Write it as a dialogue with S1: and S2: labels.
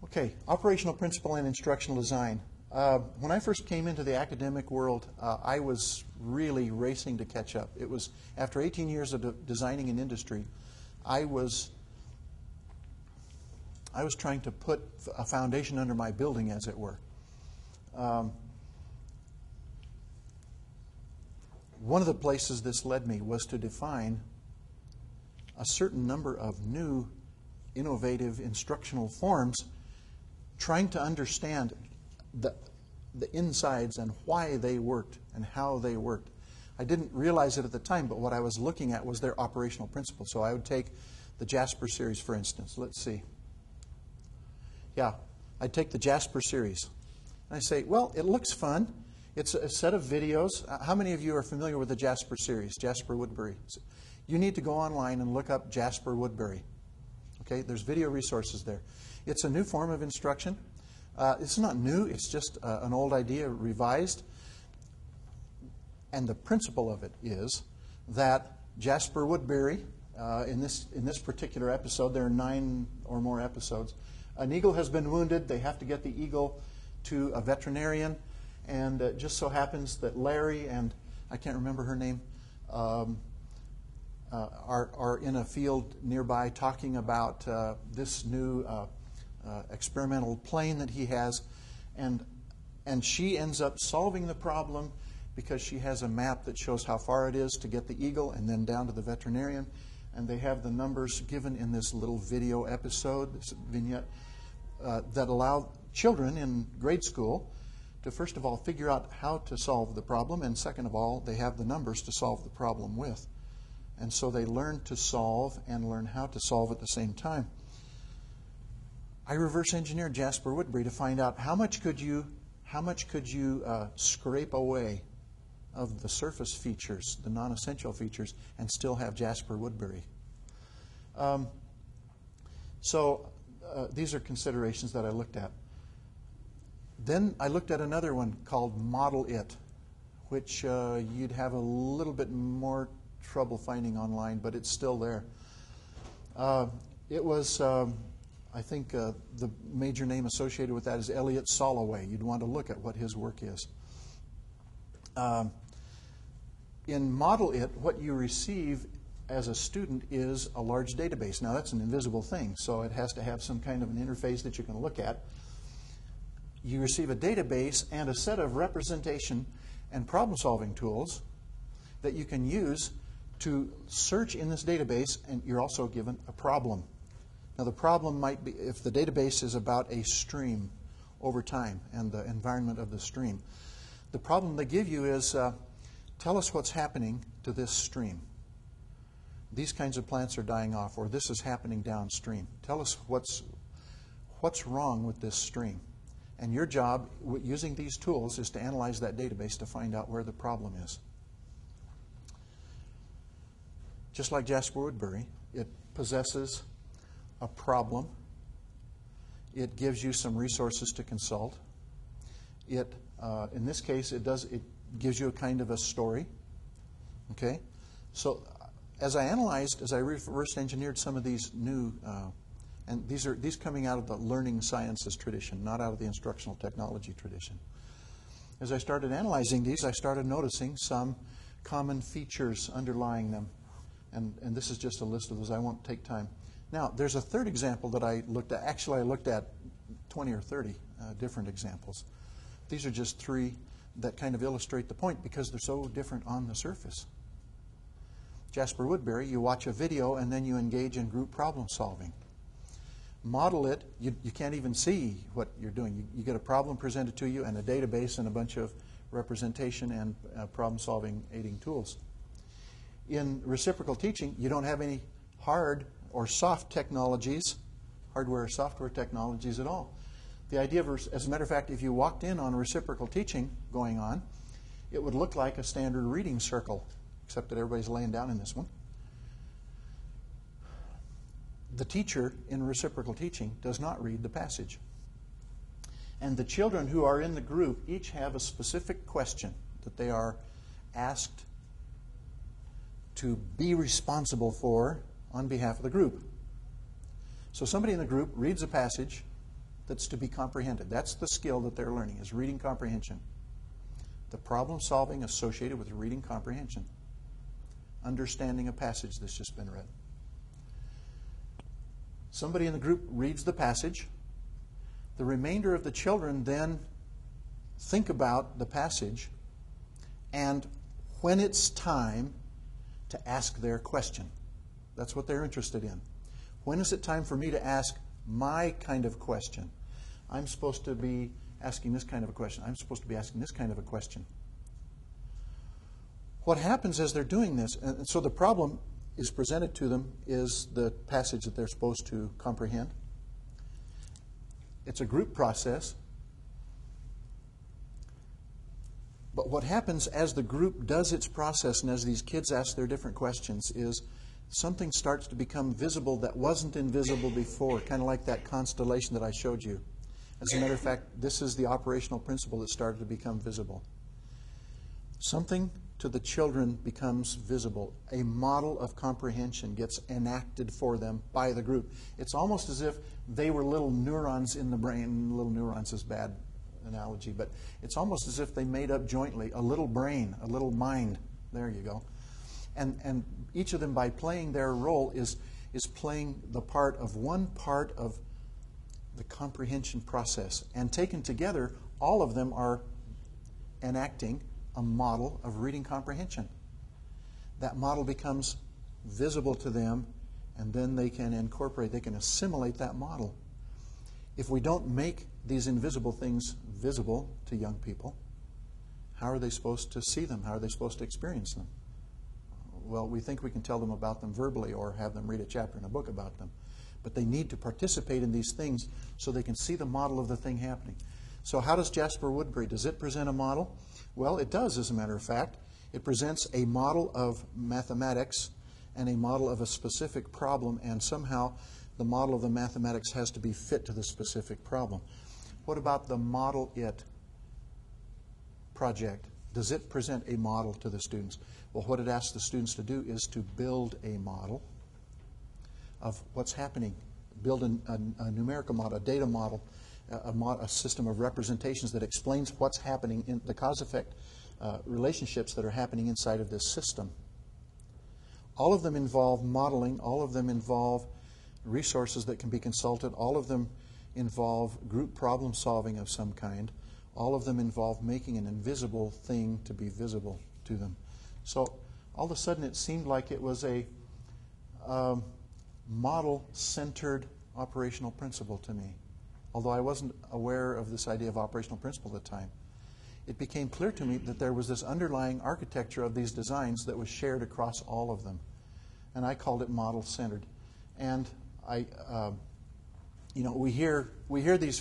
S1: Okay, operational principle and instructional design. When I first came into the academic world, I was really racing to catch up. It was after 18 years of designing in industry, I was trying to put a foundation under my building, as it were. One of the places this led me was to define a certain number of new, innovative instructional forms, trying to understand the insides and why they worked and how they worked. I didn't realize it at the time, but what I was looking at was their operational principle. So I would take the Jasper series, for instance. Let's see. Yeah, I'd take the Jasper series. And I say, well, it looks fun. It's a set of videos. How many of you are familiar with the Jasper series, Jasper Woodbury? You need to go online and look up Jasper Woodbury. Okay, there's video resources there. It's a new form of instruction. It's not new, it's just an old idea revised. And the principle of it is that Jasper Woodbury, in this particular episode, there are 9 or more episodes, an eagle has been wounded. They have to get the eagle to a veterinarian. And it just so happens that Larry and, I can't remember her name, are in a field nearby talking about this new experimental plane that he has. And she ends up solving the problem because she has a map that shows how far it is to get the eagle and then down to the veterinarian. And they have the numbers given in this little video episode, this vignette, that allow children in grade school to first of all figure out how to solve the problem, and second of all, they have the numbers to solve the problem with. And so they learn to solve and learn how to solve at the same time. I reverse engineered Jasper Woodbury to find out how much could you scrape away of the surface features, the non-essential features, and still have Jasper Woodbury. These are considerations that I looked at. Then I looked at another one called Model It, which you'd have a little bit more trouble finding online, but it's still there. It was, I think, the major name associated with that is Elliot Soloway. You'd want to look at what his work is. In Model It, what you receive as a student is a large database. Now, that's an invisible thing, so it has to have some kind of an interface that you can look at. You receive a database and a set of representation and problem-solving tools that you can use to search in this database, and you're also given a problem. Now, the problem might be if the database is about a stream over time and the environment of the stream. The problem they give you is, tell us what's happening to this stream. These kinds of plants are dying off, or this is happening downstream. Tell us what's wrong with this stream. And your job, using these tools, is to analyze that database to find out where the problem is. Just like Jasper Woodbury, it possesses a problem. It gives you some resources to consult. In this case, it gives you a kind of a story. Okay? So as I reverse engineered some of these new and these coming out of the learning sciences tradition, not out of the instructional technology tradition. As I started analyzing these, I started noticing some common features underlying them. And this is just a list of those. I won't take time. Now, there's a third example that I looked at. Actually, I looked at 20 or 30 different examples. These are just 3 that kind of illustrate the point because they're so different on the surface. Jasper Woodbury, you watch a video and then you engage in group problem solving. Model It, you can't even see what you're doing. You get a problem presented to you and a database and a bunch of representation and problem-solving aiding tools. In reciprocal teaching, you don't have any hard or soft technologies, hardware or software technologies at all. The idea of, as a matter of fact, if you walked in on reciprocal teaching going on, it would look like a standard reading circle, except that everybody's laying down in this one. The teacher in reciprocal teaching does not read the passage. And the children who are in the group each have a specific question that they are asked to be responsible for on behalf of the group. So somebody in the group reads a passage, that's to be comprehended. That's the skill that they're learning, is reading comprehension. The problem solving associated with reading comprehension. Understanding a passage that's just been read. Somebody in the group reads the passage. The remainder of the children then think about the passage, and when it's time to ask their question. That's what they're interested in. When is it time for me to ask my kind of question? I'm supposed to be asking this kind of a question. I'm supposed to be asking this kind of a question. What happens as they're doing this, and so the problem is presented to them, is the passage that they're supposed to comprehend. It's a group process. But what happens as the group does its process and as these kids ask their different questions is something starts to become visible that wasn't invisible before, kind of like that constellation that I showed you. As a matter of fact, this is the operational principle that started to become visible. Something to the children becomes visible. A model of comprehension gets enacted for them by the group. It's almost as if they were little neurons in the brain. Little neurons is bad analogy, but it's almost as if they made up jointly a little brain, a little mind. There you go. And each of them, by playing their role, is playing the part of one part of the comprehension process. And taken together, all of them are enacting a model of reading comprehension. That model becomes visible to them, and then they can incorporate, they can assimilate that model. If we don't make these invisible things visible to young people, how are they supposed to see them? How are they supposed to experience them? Well, we think we can tell them about them verbally or have them read a chapter in a book about them. But they need to participate in these things so they can see the model of the thing happening. So how does Jasper Woodbury, does it present a model? Well, it does, as a matter of fact. It presents a model of mathematics and a model of a specific problem, and somehow the model of the mathematics has to be fit to the specific problem. What about the Model It project? Does it present a model to the students? Well, what it asks the students to do is to build a model of what's happening. Build a numerical model, a data model, a system of representations that explains what's happening in the cause-effect relationships that are happening inside of this system. All of them involve modeling. All of them involve resources that can be consulted. All of them involve group problem solving of some kind. All of them involve making an invisible thing to be visible to them. So all of a sudden it seemed like it was a model-centered operational principle to me. Although I wasn't aware of this idea of operational principle at the time, it became clear to me that there was this underlying architecture of these designs that was shared across all of them. And I called it model-centered. And we hear these